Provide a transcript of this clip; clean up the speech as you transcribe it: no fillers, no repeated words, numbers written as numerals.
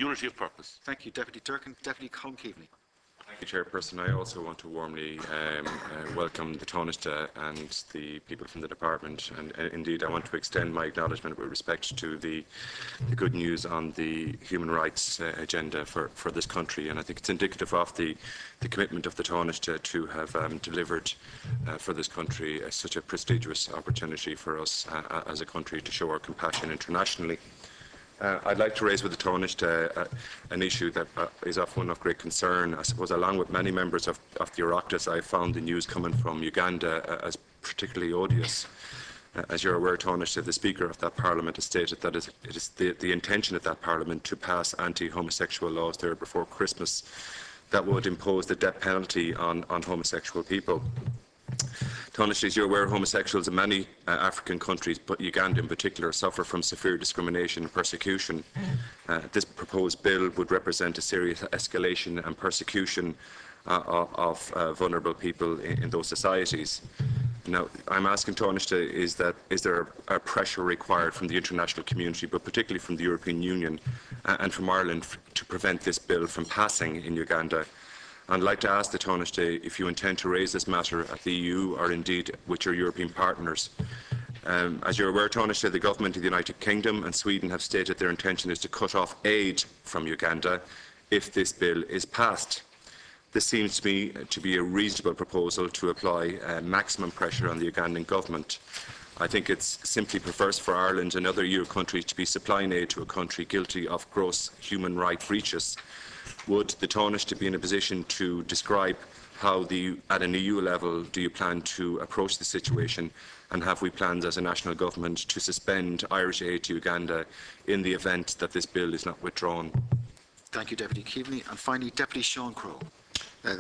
unity of purpose. Thank you, Deputy Durkin. Deputy Colm Keaveney. Thank you, Chairperson. I also want to warmly welcome the Taoiseach and the people from the Department, and indeed I want to extend my acknowledgement with respect to the good news on the human rights agenda for this country, and I think it's indicative of the commitment of the Taoiseach to have delivered for this country such a prestigious opportunity for us as a country to show our compassion internationally. I'd like to raise with the Taoiseach an issue that is of one of great concern. I suppose, along with many members of the Oireachtas, I found the news coming from Uganda as particularly odious. As you're aware, Taoiseach, the Speaker of that Parliament has stated that it is the intention of that Parliament to pass anti-homosexual laws there before Christmas that would impose the death penalty on homosexual people. Taoiseach, as you're aware, homosexuals in many African countries, but Uganda in particular, suffer from severe discrimination and persecution. This proposed bill would represent a serious escalation and persecution of vulnerable people in those societies. Now, I'm asking Taoiseach, is there a pressure required from the international community, but particularly from the European Union and from Ireland, to prevent this bill from passing in Uganda? I'd like to ask the Taoiseach if you intend to raise this matter at the EU or indeed with your European partners. As you're aware, Taoiseach, the government of the United Kingdom and Sweden have stated their intention is to cut off aid from Uganda if this bill is passed. This seems to me to be a reasonable proposal to apply maximum pressure on the Ugandan government. I think it's simply perverse for Ireland and other EU countries to be supplying aid to a country guilty of gross human rights breaches. Would the Taoiseach be in a position to describe how, at an EU level, do you plan to approach the situation, and have we plans as a national government to suspend Irish aid to Uganda in the event that this bill is not withdrawn? Thank you, Deputy Keaveney. And finally, Deputy Sean Crowe. Again.